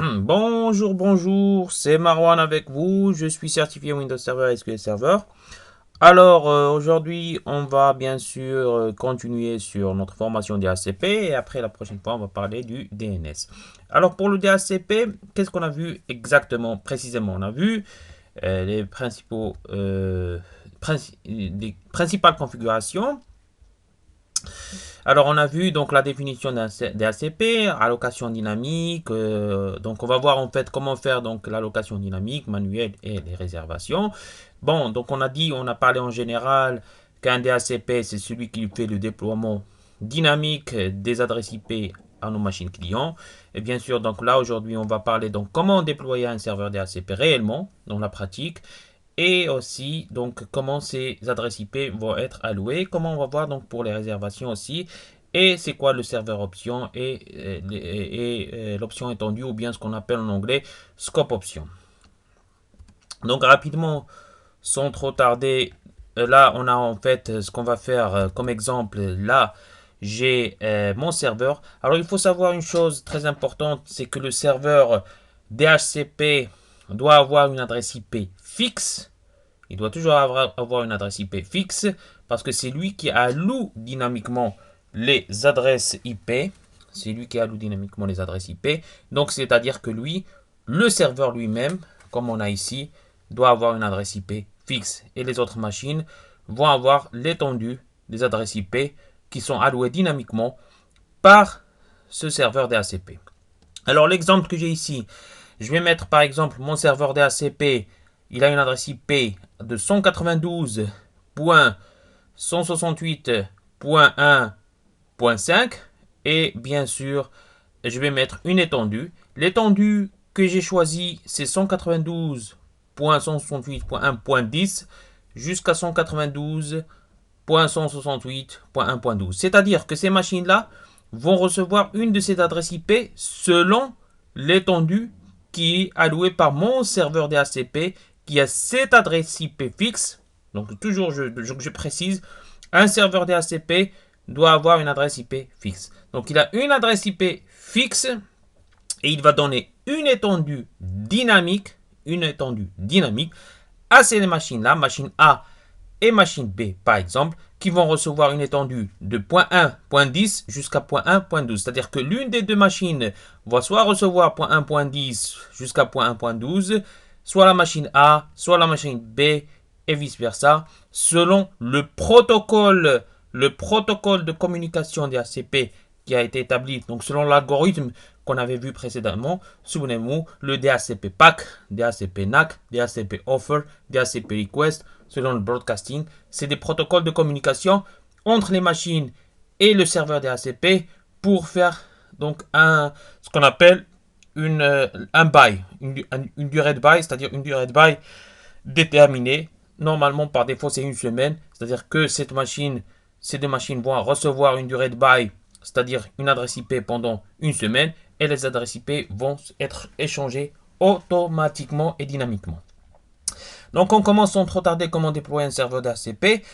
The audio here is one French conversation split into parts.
Bonjour, bonjour, c'est Marwan avec vous. Je suis certifié Windows Server et SQL Server. Alors, aujourd'hui, on va bien sûr continuer sur notre formation DHCP et après, la prochaine fois, on va parler du DNS. Alors, pour le DHCP, qu'est-ce qu'on a vu exactement, précisément? On a vu les les principales configurations. Alors, on a vu donc la définition d'un DHCP, allocation dynamique. Donc, on va voir en fait comment faire donc l'allocation dynamique, manuelle et les réservations. Bon, donc on a parlé en général qu'un DHCP, c'est celui qui fait le déploiement dynamique des adresses IP à nos machines clients. Et bien sûr, donc là aujourd'hui, on va parler donc comment déployer un serveur DHCP réellement dans la pratique et aussi donc comment ces adresses IP vont être allouées, comment on va voir donc pour les réservations aussi, et c'est quoi le serveur option et l'option étendue ou bien ce qu'on appelle en anglais scope option. Donc rapidement, sans trop tarder, là on a en fait ce qu'on va faire comme exemple. Là j'ai mon serveur. Alors il faut savoir une chose très importante, c'est que le serveur DHCP doit avoir une adresse IP fixe. Il doit toujours avoir une adresse IP fixe parce que c'est lui qui alloue dynamiquement les adresses IP. C'est lui qui alloue dynamiquement les adresses IP. Donc, c'est-à-dire que lui, le serveur lui-même, comme on a ici, doit avoir une adresse IP fixe. Et les autres machines vont avoir l'étendue des adresses IP qui sont allouées dynamiquement par ce serveur DHCP. Alors, l'exemple que j'ai ici, je vais mettre par exemple mon serveur DHCP. Il a une adresse IP de 192.168.1.5 et bien sûr, je vais mettre une étendue. L'étendue que j'ai choisie, c'est 192.168.1.10 jusqu'à 192.168.1.12. C'est-à-dire que ces machines-là vont recevoir une de ces adresses IP selon l'étendue qui est allouée par mon serveur DHCP qui a cette adresse IP fixe. Donc toujours, je précise, un serveur DHCP doit avoir une adresse IP fixe. Donc il a une adresse IP fixe et il va donner une étendue dynamique à ces machines-là, machine A et machine B par exemple, qui vont recevoir une étendue de .1, .10 jusqu'à .1.12. C'est-à-dire que l'une des deux machines va soit recevoir .1.10 jusqu'à .1.12, soit la machine A, soit la machine B, et vice-versa, selon le protocole de communication des ACP qui a été établi, donc selon l'algorithme qu'on avait vu précédemment. Souvenez-vous, le DHCP PAC, DHCP NAC, DHCP Offer, DHCP Request, selon le broadcasting, c'est des protocoles de communication entre les machines et le serveur DHCP pour faire donc ce qu'on appelle un bail, une durée de bail, c'est-à-dire une durée de bail déterminée. Normalement, par défaut, c'est une semaine, c'est-à-dire que ces deux machines vont recevoir une durée de bail, c'est-à-dire une adresse IP pendant une semaine, et les adresses IP vont être échangées automatiquement et dynamiquement. Donc on commence sans trop tarder comment déployer un serveur d'ACP.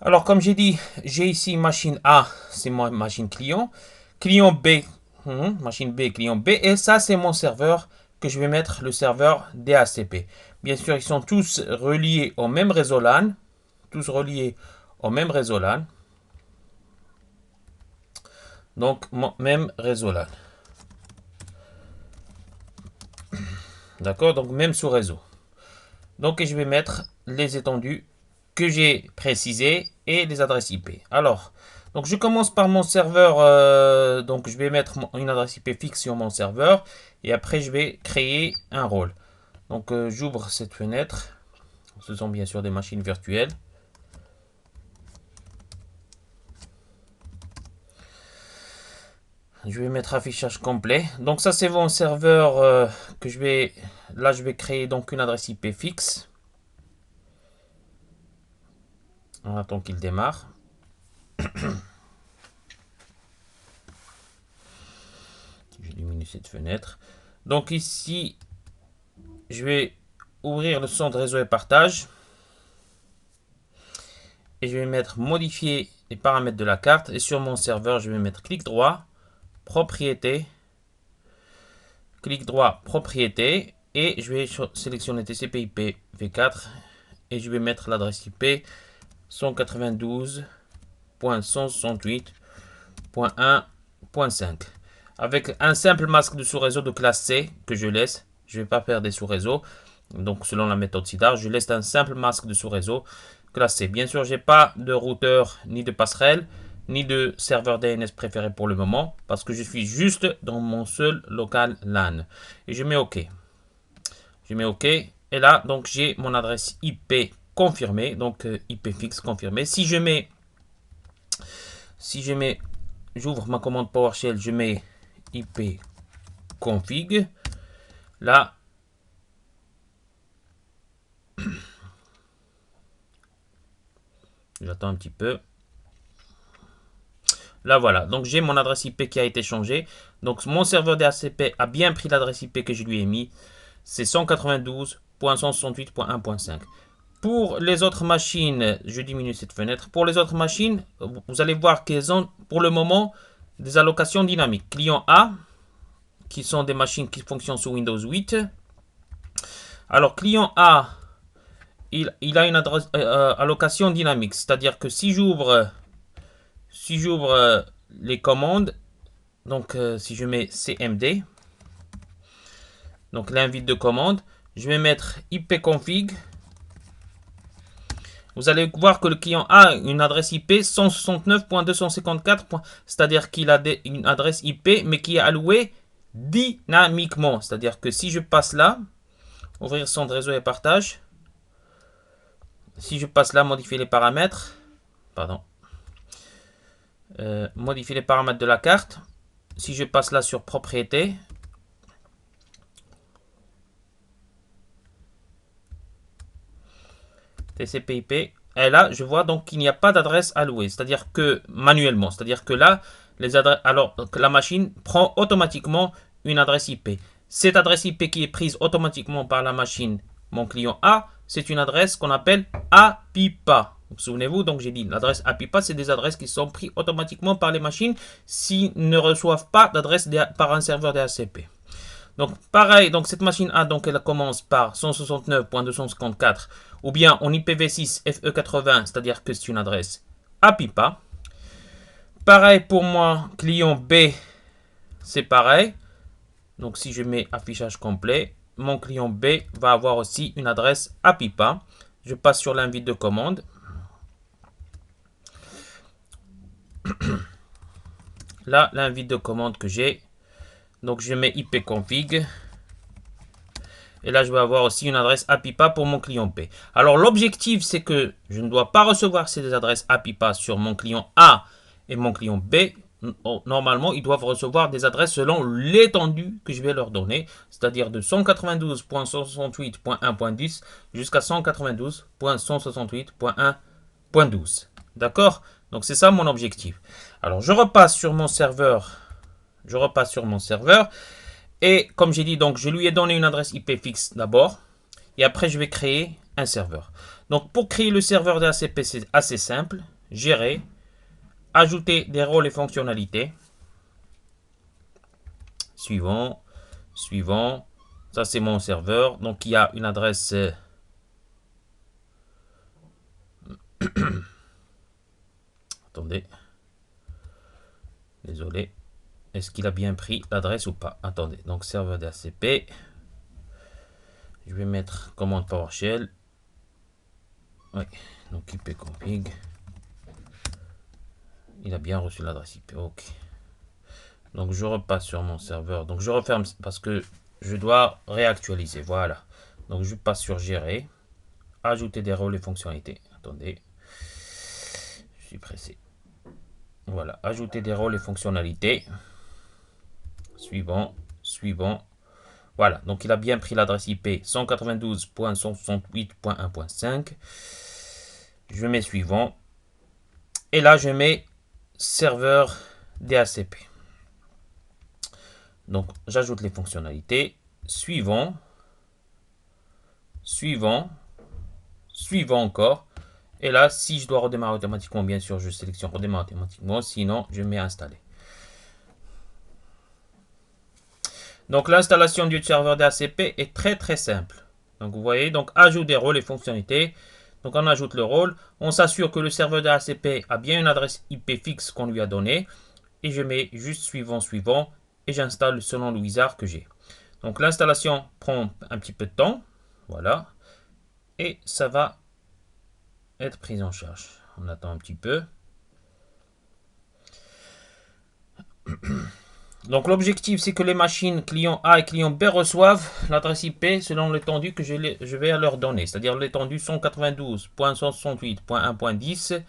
Alors comme j'ai dit, j'ai ici machine A, c'est ma machine client. Client B, machine B, client B. Et ça c'est mon serveur que je vais mettre le serveur DHCP. Bien sûr, ils sont tous reliés au même réseau LAN. Tous reliés au même réseau LAN. Donc, même réseau LAN. D'accord. Donc, même sous réseau. Donc, je vais mettre les étendues que j'ai précisées et les adresses IP. Alors, donc je commence par mon serveur. Donc, je vais mettre une adresse IP fixe sur mon serveur. Et après, je vais créer un rôle. Donc, j'ouvre cette fenêtre. Ce sont bien sûr des machines virtuelles. Je vais mettre affichage complet. Donc ça c'est mon serveur que je vais... Là je vais créer donc une adresse IP fixe. On attend qu'il démarre. Je diminue cette fenêtre. Donc ici, je vais ouvrir le centre réseau et partage. Et je vais mettre modifier les paramètres de la carte. Et sur mon serveur, je vais mettre clic droit, propriété, clic droit, propriété, et je vais sélectionner TCP/IP v4 et je vais mettre l'adresse IP 192.168.1.5 avec un simple masque de sous-réseau de classe C que je laisse. Je ne vais pas faire des sous-réseaux. Donc, selon la méthode SIDAR, je laisse un simple masque de sous-réseau classe C. Bien sûr, je n'ai pas de routeur, ni de passerelle, ni de serveur DNS préféré pour le moment, parce que je suis juste dans mon seul local LAN. Et je mets OK. Je mets OK. Et là, donc, j'ai mon adresse IP confirmée, donc IP fixe confirmée. Si je mets, j'ouvre ma commande PowerShell, je mets IP config. Là, j'attends un petit peu. Là, voilà. Donc, j'ai mon adresse IP qui a été changée. Donc, mon serveur DHCP a bien pris l'adresse IP que je lui ai mis. C'est 192.168.1.5. Pour les autres machines, je diminue cette fenêtre. Pour les autres machines, vous allez voir qu'elles ont pour le moment des allocations dynamiques. Client A, qui sont des machines qui fonctionnent sous Windows 8. Alors, client A, il a une adresse, allocation dynamique. C'est-à-dire que si j'ouvre les commandes, donc si je mets CMD, donc l'invite de commande, je vais mettre ipconfig. Vous allez voir que le client a une adresse IP 169.254, c'est-à-dire qu'il a une adresse IP, mais qui est allouée dynamiquement. C'est-à-dire que si je passe là, ouvrir son réseau et partage, si je passe là, modifier les paramètres, modifier les paramètres de la carte, si je passe là sur propriété, TCP/IP, et là je vois donc qu'il n'y a pas d'adresse allouée, c'est-à-dire que manuellement, c'est-à-dire que là les adresses, alors que la machine prend automatiquement une adresse IP. Cette adresse IP qui est prise automatiquement par la machine, mon client A, c'est une adresse qu'on appelle APIPA. Vous souvenez-vous, donc j'ai dit l'adresse APIPA, c'est des adresses qui sont prises automatiquement par les machines s'ils ne reçoivent pas d'adresse par un serveur DHCP. Donc pareil, donc cette machine A, donc elle commence par 169.254 ou bien en IPv6 FE80, c'est-à-dire que c'est une adresse APIPA. Pareil pour moi, client B, c'est pareil. Donc si je mets affichage complet, mon client B va avoir aussi une adresse APIPA. Je passe sur l'invite de commande. Là, l'invite de commande que j'ai. Donc je mets ipconfig. Et là, je vais avoir aussi une adresse APIPA pour mon client B. Alors, l'objectif, c'est que je ne dois pas recevoir ces adresses APIPA sur mon client A et mon client B. Normalement, ils doivent recevoir des adresses selon l'étendue que je vais leur donner, c'est-à-dire de 192.168.1.10 jusqu'à 192.168.1.12. D'accord? Donc, c'est ça mon objectif. Alors, je repasse sur mon serveur. Et comme j'ai dit, donc je lui ai donné une adresse IP fixe d'abord. Et après, je vais créer un serveur. Donc pour créer le serveur DHCP, c'est assez simple. Gérer, ajouter des rôles et fonctionnalités. Suivant. Ça, c'est mon serveur. Donc il y a une adresse... Attendez. Désolé. Est-ce qu'il a bien pris l'adresse ou pas? Attendez. Donc serveur DHCP. Je vais mettre commande PowerShell. Oui. Donc ipconfig. Il a bien reçu l'adresse IP. OK. Donc je repasse sur mon serveur. Donc je referme parce que je dois réactualiser. Voilà. Donc je passe sur gérer. Ajouter des rôles et fonctionnalités. Attendez. Je suis pressé. Voilà. Ajouter des rôles et fonctionnalités. Suivant. Voilà. Donc il a bien pris l'adresse IP 192.168.1.5. Je mets suivant. Et là je mets serveur DHCP. Donc, j'ajoute les fonctionnalités. Suivant encore. Et là, si je dois redémarrer automatiquement, bien sûr, je sélectionne redémarrer automatiquement. Sinon, je mets installer. Donc l'installation du serveur DHCP est très simple. Donc vous voyez, donc ajout des rôles et fonctionnalités. Donc on ajoute le rôle, on s'assure que le serveur DHCP a bien une adresse IP fixe qu'on lui a donnée. Et je mets juste suivant et j'installe selon le wizard que j'ai. Donc l'installation prend un petit peu de temps. Voilà. Et ça va être pris en charge. On attend un petit peu. Donc l'objectif, c'est que les machines client A et client B reçoivent l'adresse IP selon l'étendue que je vais leur donner. C'est-à-dire l'étendue 192.168.1.10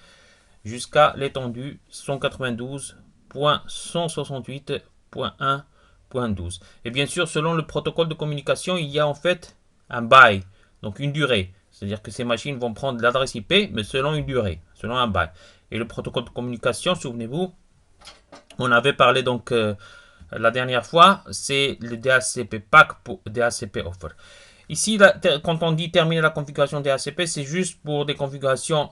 jusqu'à l'étendue 192.168.1.12. Et bien sûr, selon le protocole de communication, il y a en fait un bail, donc une durée. C'est-à-dire que ces machines vont prendre l'adresse IP, mais selon une durée, selon un bail. Et le protocole de communication, souvenez-vous, on avait parlé donc la dernière fois, c'est le DHCP PAC pour DHCP Offer. Ici, quand on dit terminer la configuration DHCP, c'est juste pour des configurations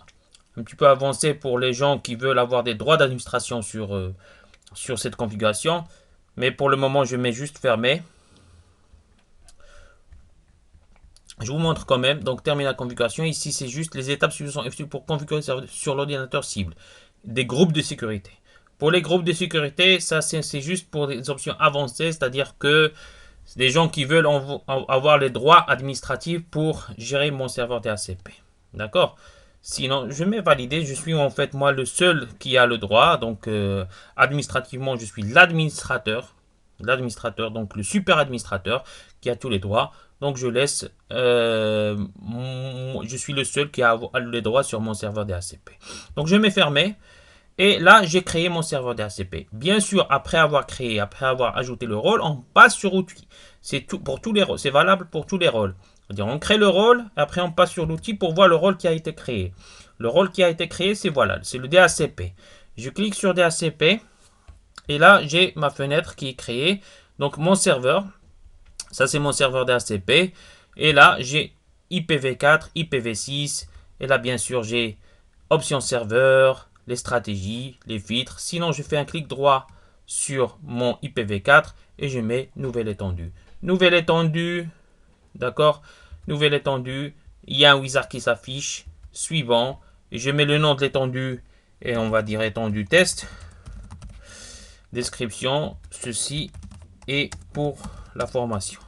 un petit peu avancées pour les gens qui veulent avoir des droits d'administration sur cette configuration. Mais pour le moment, je mets juste fermé. Je vous montre quand même. Donc, terminer la configuration. Ici, c'est juste les étapes suivantes pour configurer sur l'ordinateur cible. Des groupes de sécurité. Pour les groupes de sécurité, ça c'est juste pour des options avancées, c'est-à-dire que c'est des gens qui veulent avoir les droits administratifs pour gérer mon serveur DHCP. D'accord? Sinon, je mets valider. Je suis en fait moi le seul qui a le droit. Donc, administrativement, je suis l'administrateur. L'administrateur, donc le super administrateur qui a tous les droits. Donc, je laisse. Je suis le seul qui a les droits sur mon serveur DHCP. Donc, je mets fermé. Et là, j'ai créé mon serveur DHCP. Bien sûr, après avoir créé, après avoir ajouté le rôle, on passe sur outil. C'est tout pour tous les rôles. C'est valable pour tous les rôles. C'est-à-dire, on crée le rôle, après on passe sur l'outil pour voir le rôle qui a été créé. Le rôle qui a été créé, c'est voilà, c'est le DHCP. Je clique sur DHCP et là, j'ai ma fenêtre qui est créée. Donc, mon serveur, ça c'est mon serveur DHCP. Et là, j'ai IPv4, IPv6. Et là, bien sûr, j'ai option serveur, les stratégies, les filtres. Sinon, je fais un clic droit sur mon IPv4 et je mets nouvelle étendue. Nouvelle étendue, d'accord? Nouvelle étendue. Il y a un wizard qui s'affiche. Suivant. Et je mets le nom de l'étendue et on va dire étendue test. Description. Ceci est pour la formation.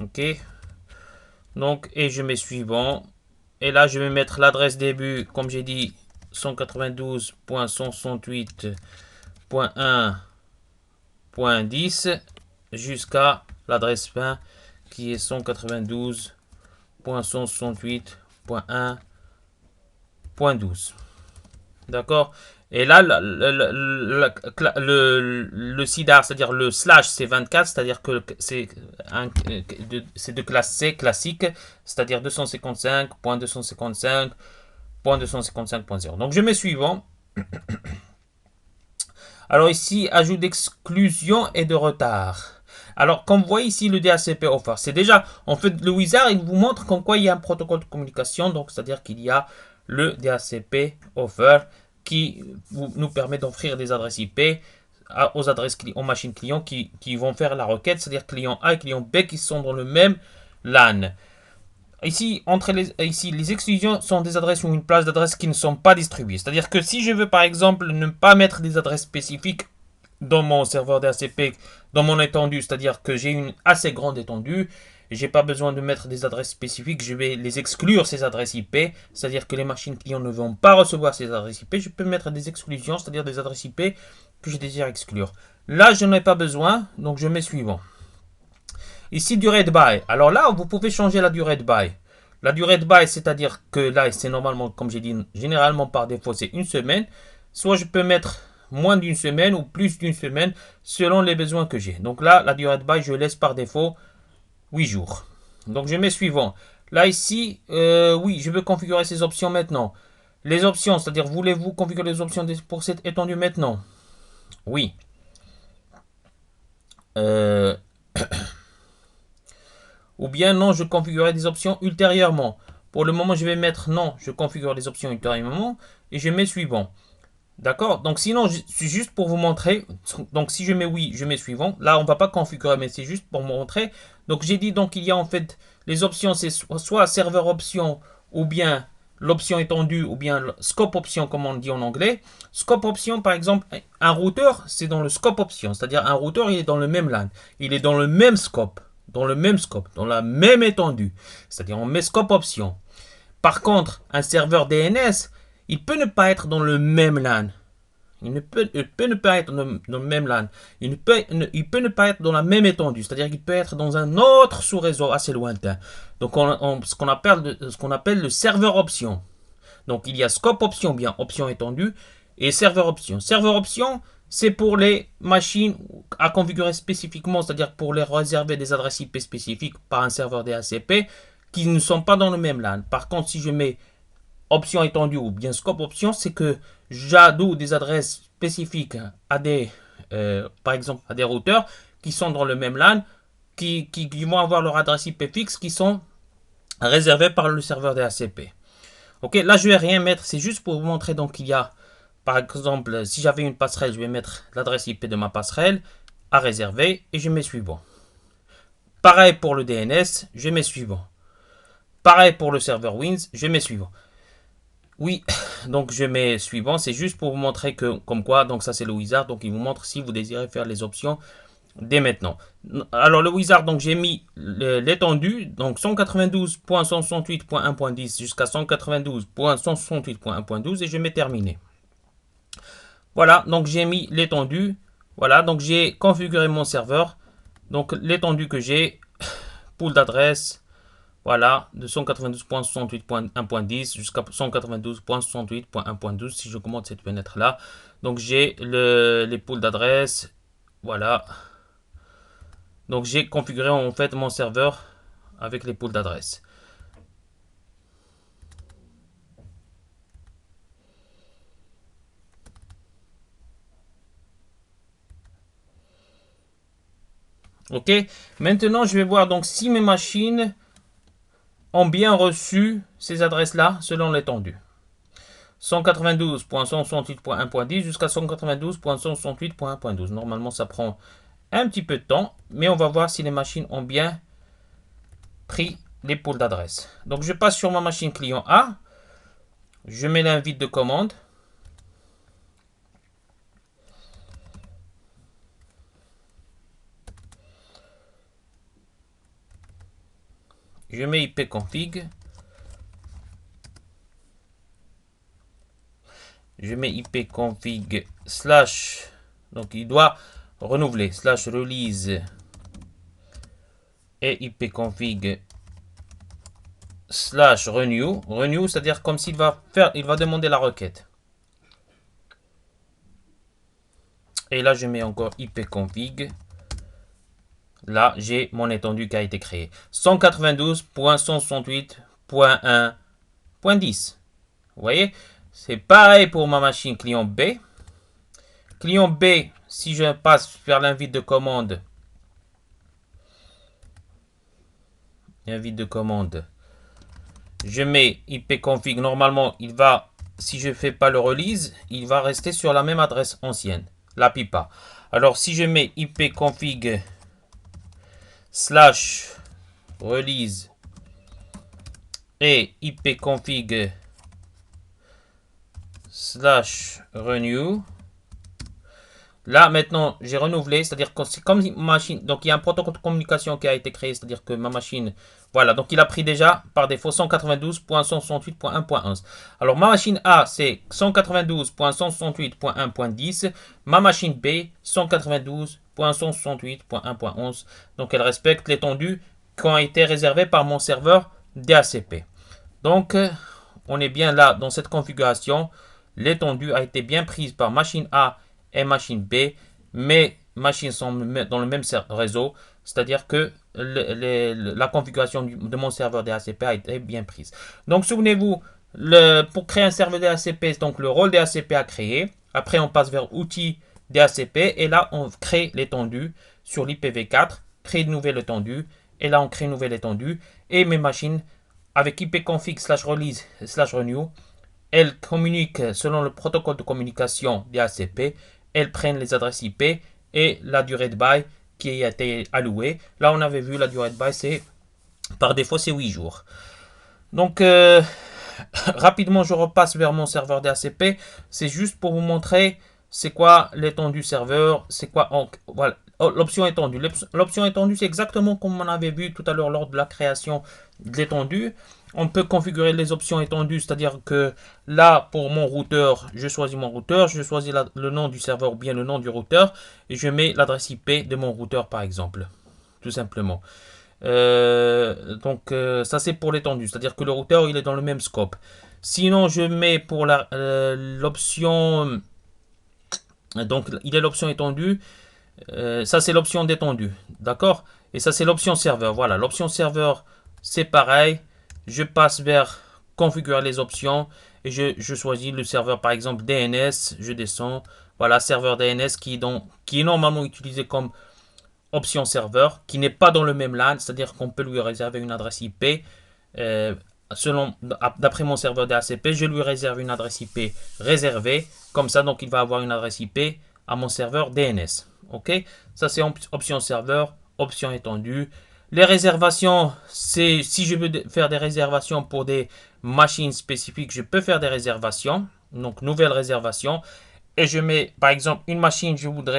Ok. Donc, et je mets suivant. Et là, je vais mettre l'adresse début, comme j'ai dit, 192.168.1.10 jusqu'à l'adresse fin qui est 192.168.1.12. D'accord? Et là, le CIDR, c'est-à-dire le slash, c'est 24, c'est-à-dire que c'est de classe C classique, c'est-à-dire 255.255.255.0. Donc je mets suivant. Alors ici, ajout d'exclusion et de retard. Alors, comme vous voyez ici, le DHCP offer, c'est déjà, en fait, le wizard, il vous montre comme quoi il y a un protocole de communication, donc c'est-à-dire qu'il y a le DHCP offer qui nous permet d'offrir des adresses IP aux machines clients qui vont faire la requête, c'est-à-dire client A et client B qui sont dans le même LAN. Ici, les exclusions sont des adresses ou une place d'adresse qui ne sont pas distribuées. C'est-à-dire que si je veux par exemple ne pas mettre des adresses spécifiques dans mon serveur DHCP, dans mon étendue, c'est-à-dire que j'ai une assez grande étendue, j'ai pas besoin de mettre des adresses spécifiques, je vais les exclure ces adresses IP, c'est-à-dire que les machines clients ne vont pas recevoir ces adresses IP, je peux mettre des exclusions, c'est-à-dire des adresses IP que je désire exclure. Là, je n'en ai pas besoin, donc je mets suivant. Ici, durée de bail. Alors là, vous pouvez changer la durée de bail. La durée de bail, c'est-à-dire que là, c'est normalement, comme j'ai dit, généralement par défaut, c'est une semaine. Soit je peux mettre moins d'une semaine ou plus d'une semaine selon les besoins que j'ai. Donc là, la durée de bail, je laisse par défaut 8 jours. Donc je mets suivant. Là, ici, oui, je veux configurer ces options maintenant. Les options, c'est-à-dire, voulez-vous configurer les options pour cette étendue maintenant? Oui. Ou bien non, je configurerai des options ultérieurement. Pour le moment, je vais mettre non, je configure les options ultérieurement et je mets suivant. D'accord? Donc sinon, c'est juste pour vous montrer. Donc si je mets oui, je mets suivant. Là, on ne va pas configurer, mais c'est juste pour montrer. Donc j'ai dit donc il y a en fait les options, c'est soit serveur option ou bien l'option étendue ou bien le scope option comme on dit en anglais. Scope option, par exemple, un routeur, c'est dans le scope option. C'est-à-dire un routeur, il est dans le même LAN. Il est dans le même scope. Dans le même scope, dans la même étendue. C'est-à-dire on met scope option. Par contre, un serveur DNS, il peut ne pas être dans le même LAN. Il peut ne pas être dans le même LAN. Il peut ne pas être dans la même étendue. C'est-à-dire qu'il peut être dans un autre sous-réseau assez lointain. Donc, ce qu'on appelle le serveur option. Donc, il y a scope option, bien option étendue, et serveur option. Serveur option, c'est pour les machines à configurer spécifiquement, c'est-à-dire pour les réserver des adresses IP spécifiques par un serveur DHCP qui ne sont pas dans le même LAN. Par contre, si je mets option étendue ou bien scope option, c'est que j'adoue des adresses spécifiques à par exemple, à des routeurs qui sont dans le même LAN, qui vont avoir leur adresse IP fixe, qui sont réservées par le serveur DHCP. Ok, là je vais rien mettre, c'est juste pour vous montrer donc qu'il y a, par exemple, si j'avais une passerelle, je vais mettre l'adresse IP de ma passerelle à réserver et je mets suivant. Pareil pour le DNS, je mets suivant. Pareil pour le serveur Wins, je mets suivant. Oui, donc je mets suivant, c'est juste pour vous montrer que, comme quoi, donc ça c'est le wizard, donc il vous montre si vous désirez faire les options dès maintenant. Alors le wizard, donc j'ai mis l'étendue, donc 192.168.1.10 jusqu'à 192.168.1.12 et je mets terminé. Voilà, donc j'ai mis l'étendue, voilà, donc j'ai configuré mon serveur, donc l'étendue que j'ai, pool d'adresse, voilà, de 192.68.1.10 jusqu'à 192.68.1.12 si je commande cette fenêtre-là. Donc j'ai les pools d'adresse. Voilà. Donc j'ai configuré en fait mon serveur avec les pools d'adresse. Ok. Maintenant, je vais voir donc si mes machines ont bien reçu ces adresses-là selon l'étendue. 192.168.1.10 jusqu'à 192.168.1.12. Normalement, ça prend un petit peu de temps, mais on va voir si les machines ont bien pris les pools d'adresse. Donc je passe sur ma machine client A, je mets l'invite de commande. Je mets ipconfig. Je mets ipconfig slash, donc il doit renouveler, slash release et ipconfig slash renew. Renew, c'est-à-dire comme s'il va faire, il va demander la requête. Et là, je mets encore ipconfig. Là, j'ai mon étendue qui a été créée. 192.168.1.10. Vous voyez? C'est pareil pour ma machine client B. Client B, si je passe vers l'invite de commande, je mets ipconfig. Normalement, il va, si je ne fais pas le release, il va rester sur la même adresse ancienne, la pipa. Alors, si je mets ipconfig slash release et ipconfig slash renew, là, maintenant, j'ai renouvelé, c'est-à-dire que c'est comme une machine. Donc, il y a un protocole de communication qui a été créé, c'est-à-dire que ma machine. Voilà, donc il a pris déjà par défaut 192.168.1.11. Alors, ma machine A, c'est 192.168.1.10. Ma machine B, 192.168.1.11. Donc, elle respecte l'étendue qui a été réservée par mon serveur DHCP. Donc, on est bien là dans cette configuration. L'étendue a été bien prise par machine A et machine B. Mes machines sont dans le même réseau. C'est-à-dire que la configuration de mon serveur DHCP a été bien prise. Donc, souvenez-vous, pour créer un serveur DHCP, donc le rôle DHCP à créer. Après, on passe vers outils DHCP. Et là, on crée l'étendue sur l'IPv4. Créer une nouvelle étendue. Et là, on crée une nouvelle étendue. Et mes machines avec ipconfig slash release slash renew elles communiquent selon le protocole de communication DHCP. Elles prennent les adresses IP et la durée de bail qui a été allouée. Là, on avait vu la durée de bail, c'est par défaut, c'est 8 jours. Donc, rapidement, je repasse vers mon serveur DHCP. C'est juste pour vous montrer c'est quoi l'étendue serveur, c'est quoi voilà, l'option étendue. L'option étendue, c'est exactement comme on avait vu tout à l'heure lors de la création de l'étendue. On peut configurer les options étendues, c'est-à-dire que là, pour mon routeur, je choisis mon routeur, je choisis le nom du serveur ou bien le nom du routeur et je mets l'adresse IP de mon routeur, par exemple, tout simplement. Ça c'est pour l'étendue, c'est-à-dire que le routeur il est dans le même scope. Sinon je mets pour l'option, donc il est l'option étendue, ça c'est l'option d'étendue, d'accord. Et ça c'est l'option serveur. Voilà, l'option serveur c'est pareil, je passe vers configurer les options et je choisis le serveur par exemple DNS, je descends, voilà, serveur DNS qui est normalement utilisé comme option serveur, qui n'est pas dans le même LAN, c'est-à-dire qu'on peut lui réserver une adresse IP. D'après mon serveur DHCP, je lui réserve une adresse IP réservée, comme ça, donc il va avoir une adresse IP à mon serveur DNS. Ok, ça c'est option serveur, option étendue. Les réservations, c'est si je veux faire des réservations pour des machines spécifiques, je peux faire des réservations, donc nouvelle réservation. Et je mets par exemple une machine,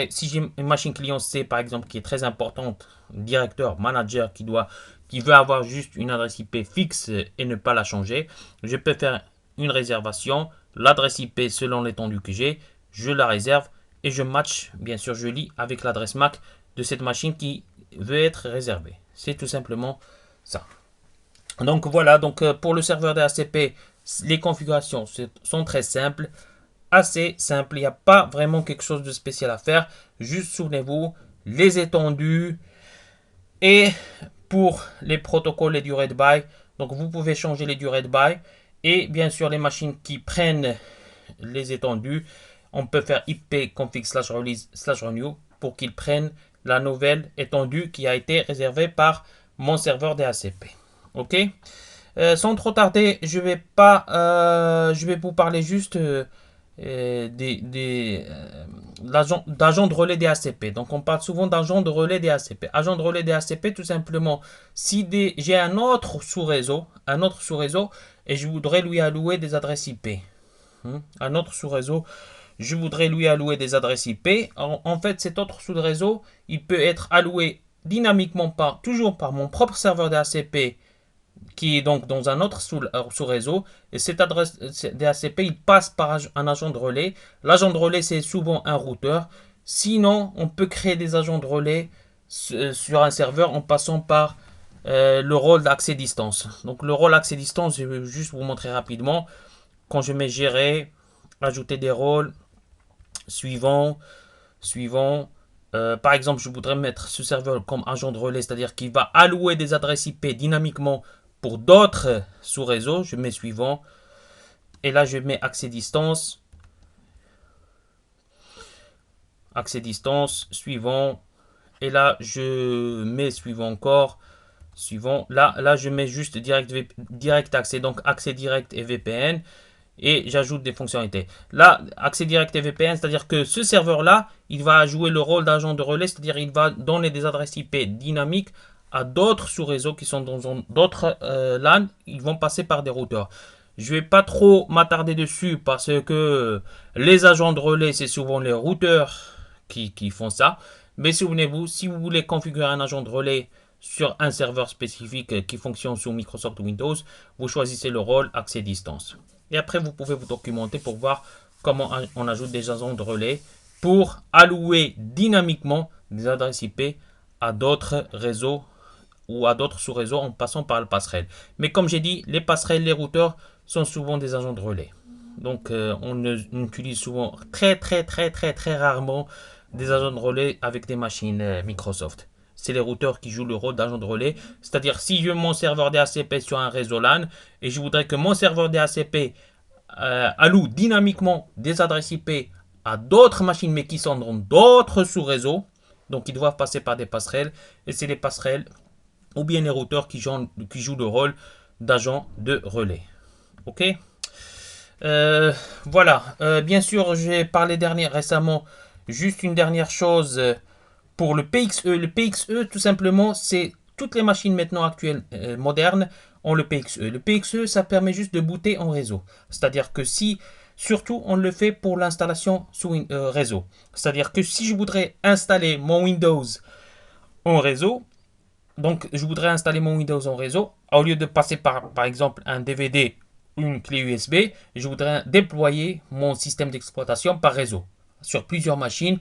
si j'ai une machine client C par exemple qui est très importante, directeur, manager qui veut avoir juste une adresse IP fixe et ne pas la changer, je peux faire une réservation, l'adresse IP selon l'étendue que j'ai, je la réserve et je match, bien sûr je lis avec l'adresse MAC de cette machine qui veut être réservée. C'est tout simplement ça. Donc voilà, donc pour le serveur DHCP, les configurations sont très simples. Assez simple, il n'y a pas vraiment quelque chose de spécial à faire. Juste souvenez-vous, les étendues et pour les protocoles et durées de bail. Donc vous pouvez changer les durées de bail et bien sûr les machines qui prennent les étendues. On peut faire IP config /release/renew pour qu'ils prennent la nouvelle étendue qui a été réservée par mon serveur DHCP. Ok. Sans trop tarder, je vais vous parler juste d'agents de relais DHCP. Donc on parle souvent d'agents de relais DHCP. Agent de relais DHCP, tout simplement, si j'ai un autre sous-réseau, et je voudrais lui allouer des adresses IP. Un autre sous-réseau, je voudrais lui allouer des adresses IP. En fait, cet autre sous-réseau, il peut être alloué dynamiquement toujours par mon propre serveur DHCP qui est donc dans un autre sous-réseau. Et cette adresse DHCP, il passe par un agent de relais. L'agent de relais, c'est souvent un routeur. Sinon, on peut créer des agents de relais sur un serveur en passant par le rôle d'accès distance. Donc, le rôle accès distance, je vais juste vous montrer rapidement. Quand je mets gérer, ajouter des rôles, suivant. Par exemple, je voudrais mettre ce serveur comme agent de relais, c'est-à-dire qu'il va allouer des adresses IP dynamiquement pour d'autres sous-réseaux. Je mets suivant. Et là, je mets accès distance. Accès distance, suivant. Et là, je mets suivant encore. Suivant. Là, je mets juste direct accès. Donc, accès direct et VPN. Et j'ajoute des fonctionnalités. Là, accès direct et VPN, c'est-à-dire que ce serveur-là, il va jouer le rôle d'agent de relais, c'est-à-dire il va donner des adresses IP dynamiques à d'autres sous-réseaux qui sont dans d'autres LAN. Ils vont passer par des routeurs. Je ne vais pas trop m'attarder dessus parce que les agents de relais, c'est souvent les routeurs qui font ça. Mais souvenez-vous, si vous voulez configurer un agent de relais sur un serveur spécifique qui fonctionne sous Microsoft Windows, vous choisissez le rôle accès distance. Et après, vous pouvez vous documenter pour voir comment on ajoute des agents de relais pour allouer dynamiquement des adresses IP à d'autres réseaux ou à d'autres sous-réseaux en passant par le passerelle. Mais comme j'ai dit, les passerelles, les routeurs sont souvent des agents de relais. Donc, on utilise souvent très rarement des agents de relais avec des machines Microsoft. C'est les routeurs qui jouent le rôle d'agent de relais. C'est-à-dire, si je mets mon serveur DHCP sur un réseau LAN et je voudrais que mon serveur DHCP alloue dynamiquement des adresses IP à d'autres machines, mais qui sont dans d'autres sous-réseaux, donc ils doivent passer par des passerelles. Et c'est les passerelles ou bien les routeurs qui jouent le rôle d'agent de relais. Ok. Voilà. Bien sûr, j'ai parlé récemment. Juste une dernière chose pour le PXE. Le PXE, tout simplement, c'est toutes les machines maintenant actuelles modernes ont le PXE. Le PXE, ça permet juste de booter en réseau. C'est-à-dire que si, surtout, on le fait pour l'installation sous réseau. C'est-à-dire que si je voudrais installer mon Windows en réseau, donc je voudrais installer mon Windows en réseau, au lieu de passer par exemple un DVD ou une clé USB, je voudrais déployer mon système d'exploitation par réseau sur plusieurs machines,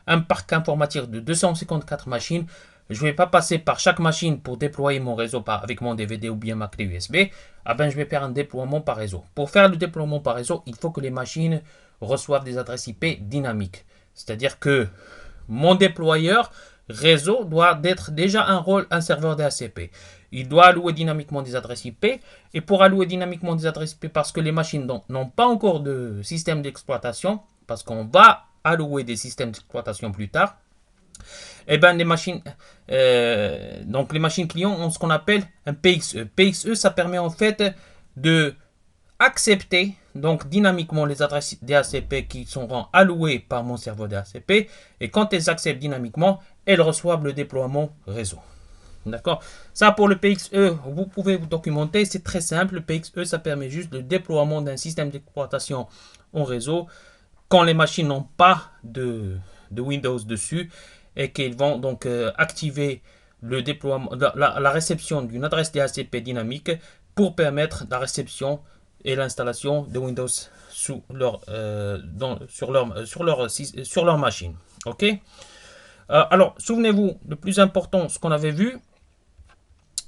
un parc informatique de 254 machines. Je ne vais pas passer par chaque machine pour déployer mon réseau avec mon DVD ou bien ma clé USB. Ah ben, je vais faire un déploiement par réseau. Pour faire le déploiement par réseau, il faut que les machines reçoivent des adresses IP dynamiques. C'est-à-dire que mon déployeur réseau doit être déjà un serveur DHCP. Il doit allouer dynamiquement des adresses IP. Et pour allouer dynamiquement des adresses IP, parce que les machines n'ont pas encore de système d'exploitation, parce qu'on va allouer des systèmes d'exploitation plus tard, et ben donc les machines clients ont ce qu'on appelle un PXE. PXE, ça permet en fait de accepter donc dynamiquement les adresses DHCP qui seront allouées par mon serveur DHCP, et quand elles acceptent dynamiquement, elles reçoivent le déploiement réseau. D'accord. Ça pour le PXE, vous pouvez vous documenter, c'est très simple. Le PXE, ça permet juste le déploiement d'un système d'exploitation en réseau quand les machines n'ont pas de Windows dessus, et qu'ils vont donc activer le déploiement, la réception d'une adresse DHCP dynamique pour permettre la réception et l'installation de Windows sur leur machine. Ok. Alors, souvenez-vous, le plus important, ce qu'on avait vu.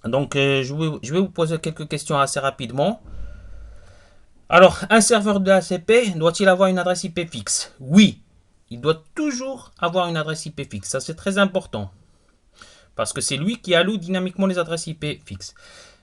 Donc, je vais vous poser quelques questions assez rapidement. Alors, un serveur de DHCP doit-il avoir une adresse IP fixe? Oui, il doit toujours avoir une adresse IP fixe. Ça, c'est très important. Parce que c'est lui qui alloue dynamiquement les adresses IP fixes.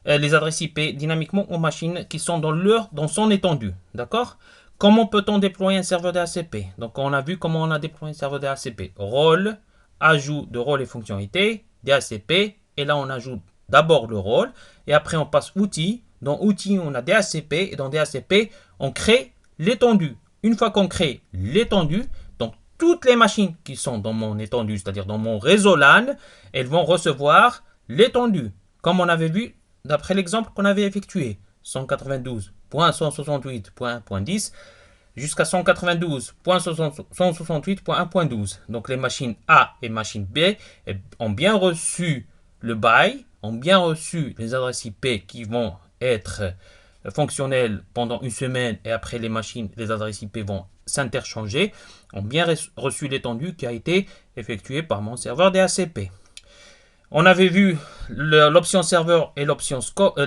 Les adresses IP dynamiquement aux machines qui sont dans son étendue. D'accord? Comment peut-on déployer un serveur DHCP? Donc, on a vu comment on a déployé un serveur DHCP. Rôle, ajout de rôle et fonctionnalités, DHCP. Et là, on ajoute d'abord le rôle. Et après, on passe outils. Dans outils, on a DHCP. Et dans DHCP, on crée l'étendue. Une fois qu'on crée l'étendue, donc toutes les machines qui sont dans mon étendue, c'est-à-dire dans mon réseau LAN, elles vont recevoir l'étendue. Comme on avait vu d'après l'exemple qu'on avait effectué. 192.168.1.10 jusqu'à 192.168.1.12. Donc les machines A et machine B ont bien reçu le bail, ont bien reçu les adresses IP qui vont être fonctionnelles pendant une semaine, et après les adresses IP vont s'interchanger, ont bien reçu l'étendue qui a été effectuée par mon serveur DHCP. On avait vu l'option serveur et l'option scope,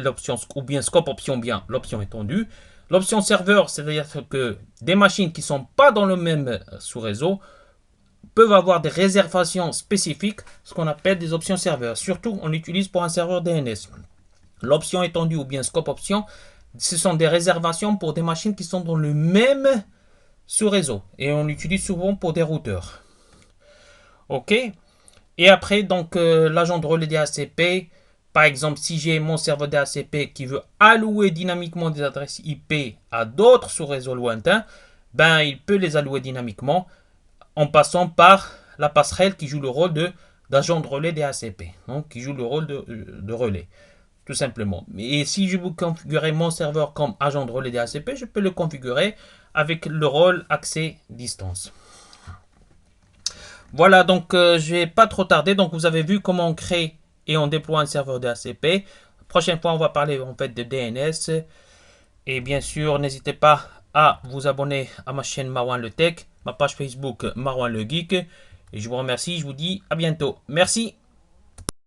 ou bien scope option, bien l'option étendue. L'option serveur, c'est-à-dire que des machines qui ne sont pas dans le même sous-réseau peuvent avoir des réservations spécifiques, ce qu'on appelle des options serveurs. Surtout, on l'utilise pour un serveur DNS. L'option étendue ou bien scope option, ce sont des réservations pour des machines qui sont dans le même sous-réseau. Et on l'utilise souvent pour des routeurs. Ok. Et après, donc, l'agent de relais DHCP, par exemple, si j'ai mon serveur DHCP qui veut allouer dynamiquement des adresses IP à d'autres sous-réseaux lointains, ben, il peut les allouer dynamiquement en passant par la passerelle qui joue le rôle d'agent de relais DHCP, donc qui joue le rôle de relais, tout simplement. Et si je veux configurer mon serveur comme agent de relais DHCP, je peux le configurer avec le rôle accès distance. Voilà, donc je vais pas trop tarder. Donc vous avez vu comment on crée et on déploie un serveur DHCP. Prochaine fois, on va parler en fait de DNS. Et bien sûr, n'hésitez pas à vous abonner à ma chaîne Marwan le Tech, ma page Facebook Marwan le Geek. Et je vous remercie, je vous dis à bientôt. Merci.